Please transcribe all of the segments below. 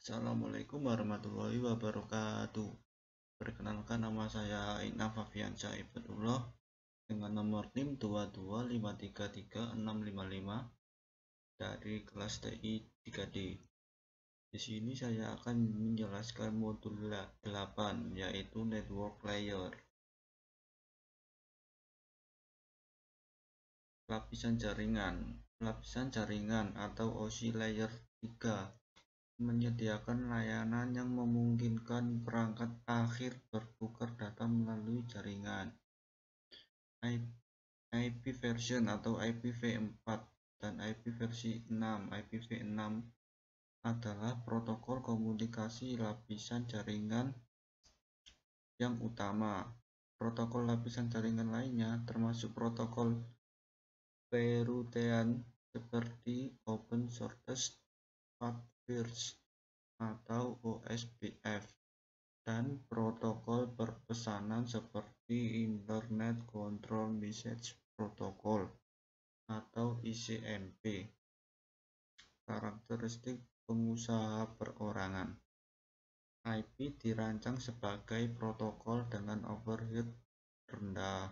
Assalamualaikum warahmatullahi wabarakatuh. Perkenalkan, nama saya Inam Fafiansyah Ibadullah dengan nomor NIM 225333655 dari kelas TI 3D. Di sini saya akan menjelaskan modul 8 yaitu Network Layer. Lapisan jaringan atau OSI Layer 3 menyediakan layanan yang memungkinkan perangkat akhir bertukar data melalui jaringan. IP version atau IPv4 dan IP versi 6. IPv6 adalah protokol komunikasi lapisan jaringan yang utama. Protokol lapisan jaringan lainnya termasuk protokol perutean seperti Open Shortest Path First atau OSPF dan protokol perpesanan seperti Internet Control Message Protocol atau ICMP. Karakteristik pengusaha perorangan. IP dirancang sebagai protokol dengan overhead rendah.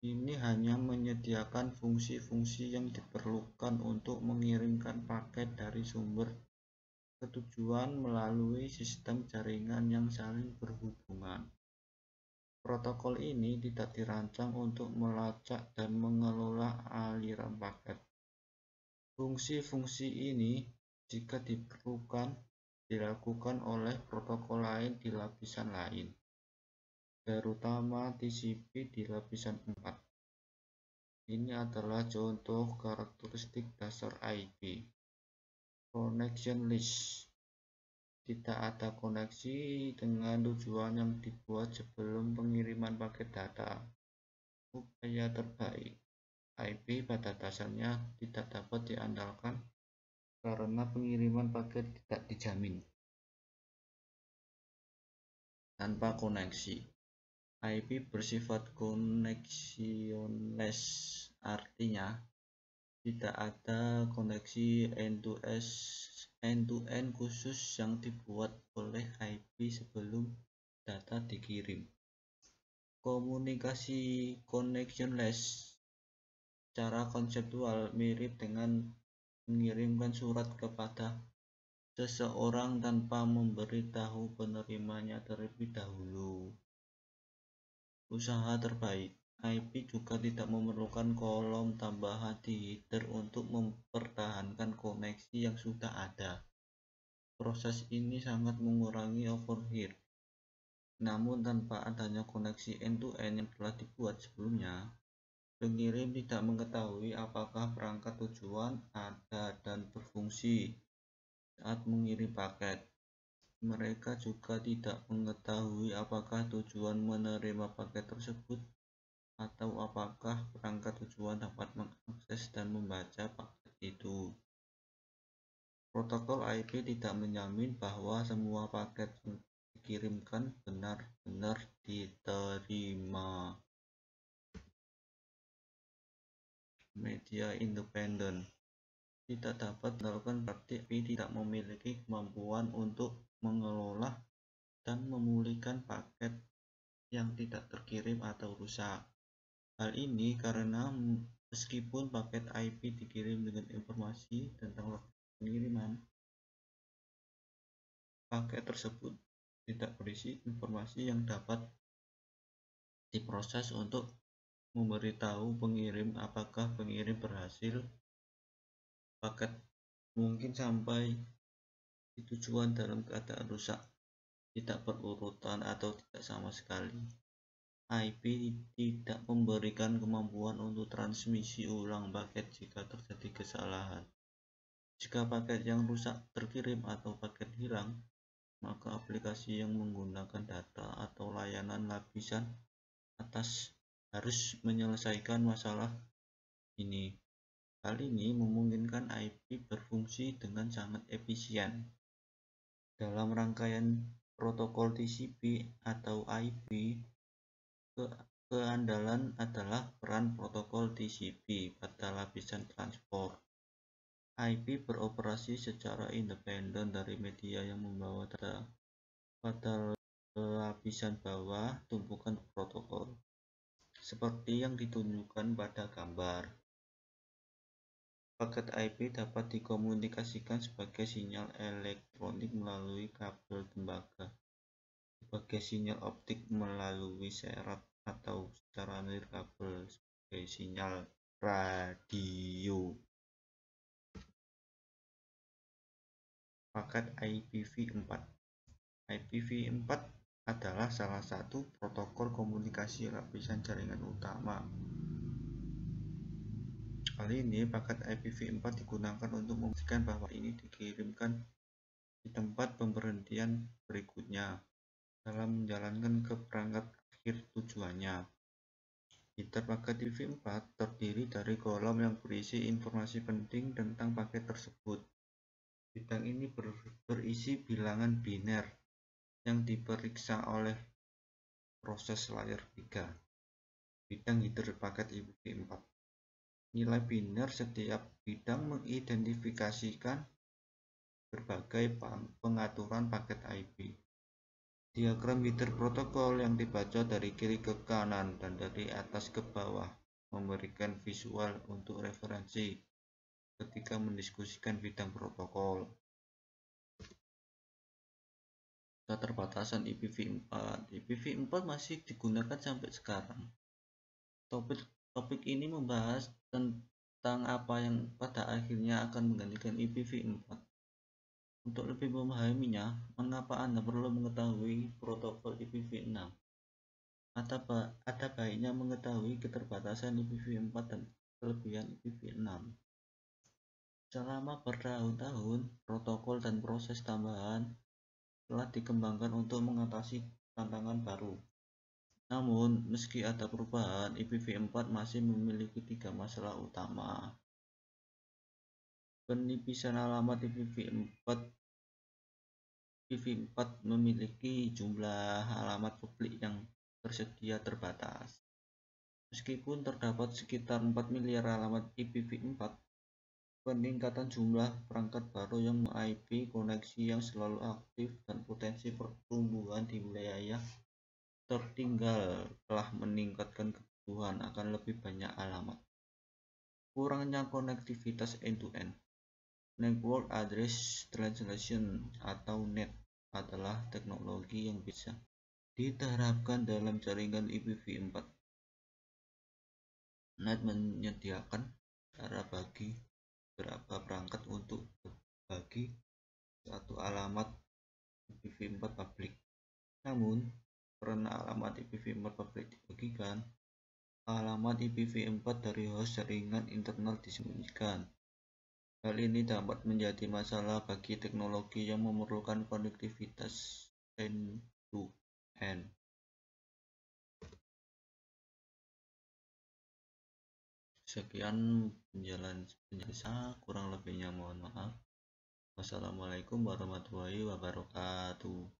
Ini hanya menyediakan fungsi-fungsi yang diperlukan untuk mengirimkan paket dari sumber ke tujuan melalui sistem jaringan yang saling berhubungan. Protokol ini tidak dirancang untuk melacak dan mengelola aliran paket. Fungsi-fungsi ini, jika diperlukan, dilakukan oleh protokol lain di lapisan lain, terutama TCP di lapisan 4. Ini adalah contoh karakteristik dasar IP. Connection list. Tidak ada koneksi dengan tujuan yang dibuat sebelum pengiriman paket data. Upaya terbaik. IP pada dasarnya tidak dapat diandalkan karena pengiriman paket tidak dijamin. Tanpa koneksi. IP bersifat connectionless, artinya tidak ada koneksi end-to-end khusus yang dibuat oleh IP sebelum data dikirim. Komunikasi connectionless secara konseptual mirip dengan mengirimkan surat kepada seseorang tanpa memberitahu penerimanya terlebih dahulu. Usaha terbaik. IP juga tidak memerlukan kolom tambahan di header untuk mempertahankan koneksi yang sudah ada. Proses ini sangat mengurangi overhead. Namun tanpa adanya koneksi end-to-end yang telah dibuat sebelumnya, pengirim tidak mengetahui apakah perangkat tujuan ada dan berfungsi saat mengirim paket. Mereka juga tidak mengetahui apakah tujuan menerima paket tersebut atau apakah perangkat tujuan dapat mengakses dan membaca paket itu. Protokol IP tidak menjamin bahwa semua paket yang dikirimkan benar-benar diterima. Media independen tidak dapat dilakukan berarti IP tidak memiliki kemampuan untuk mengelola dan memulihkan paket yang tidak terkirim atau rusak. Hal ini karena meskipun paket IP dikirim dengan informasi tentang lokasi pengiriman, paket tersebut tidak berisi informasi yang dapat diproses untuk memberitahu pengirim apakah pengirim berhasil. Paket mungkin sampai di tujuan dalam keadaan rusak, tidak berurutan, atau tidak sama sekali. IP tidak memberikan kemampuan untuk transmisi ulang paket jika terjadi kesalahan. Jika paket yang rusak terkirim atau paket hilang, maka aplikasi yang menggunakan data atau layanan lapisan atas harus menyelesaikan masalah ini. Hal ini memungkinkan IP berfungsi dengan sangat efisien. Dalam rangkaian protokol TCP atau IP, keandalan adalah peran protokol TCP pada lapisan transport. IP beroperasi secara independen dari media yang membawa data pada lapisan bawah tumpukan protokol, seperti yang ditunjukkan pada gambar. Paket IP dapat dikomunikasikan sebagai sinyal elektronik melalui kabel tembaga, sebagai sinyal optik melalui serat, atau secara nirkabel sebagai sinyal radio. Paket IPv4. IPv4 adalah salah satu protokol komunikasi lapisan jaringan utama. Kali ini paket IPv4 digunakan untuk memastikan bahwa ini dikirimkan di tempat pemberhentian berikutnya dalam menjalankan ke perangkat akhir tujuannya. Header paket IPv4 terdiri dari kolom yang berisi informasi penting tentang paket tersebut. Bidang ini berisi bilangan biner yang diperiksa oleh proses layer 3. Bidang header paket IPv4. Nilai biner setiap bidang mengidentifikasikan berbagai pengaturan paket IP. Diagram header protokol yang dibaca dari kiri ke kanan dan dari atas ke bawah memberikan visual untuk referensi ketika mendiskusikan bidang protokol. Keterbatasan IPv4. IPv4 masih digunakan sampai sekarang. Topik ini membahas tentang apa yang pada akhirnya akan menggantikan IPv4. Untuk lebih memahaminya, mengapa Anda perlu mengetahui protokol IPv6? Ada baiknya mengetahui keterbatasan IPv4 dan kelebihan IPv6. Selama bertahun-tahun, protokol dan proses tambahan telah dikembangkan untuk mengatasi tantangan baru. Namun, meski ada perubahan, IPv4 masih memiliki 3 masalah utama. Penipisan alamat IPv4 memiliki jumlah alamat publik yang tersedia terbatas. Meskipun terdapat sekitar 4 miliar alamat IPv4, peningkatan jumlah perangkat baru yang IP koneksi yang selalu aktif dan potensi pertumbuhan di wilayah tertinggal telah meningkatkan kebutuhan akan lebih banyak alamat. Kurangnya konektivitas end-to-end. Network Address Translation atau NAT adalah teknologi yang bisa diterapkan dalam jaringan IPv4. NAT menyediakan cara bagi beberapa perangkat untuk berbagi satu alamat IPv4 publik. Namun, karena alamat IPv4 publik dibagikan, alamat IPv4 dari host jaringan internal disembunyikan. Hal ini dapat menjadi masalah bagi teknologi yang memerlukan konektivitas end-to-end. Sekian penjelasan, kurang lebihnya mohon maaf. Wassalamualaikum warahmatullahi wabarakatuh.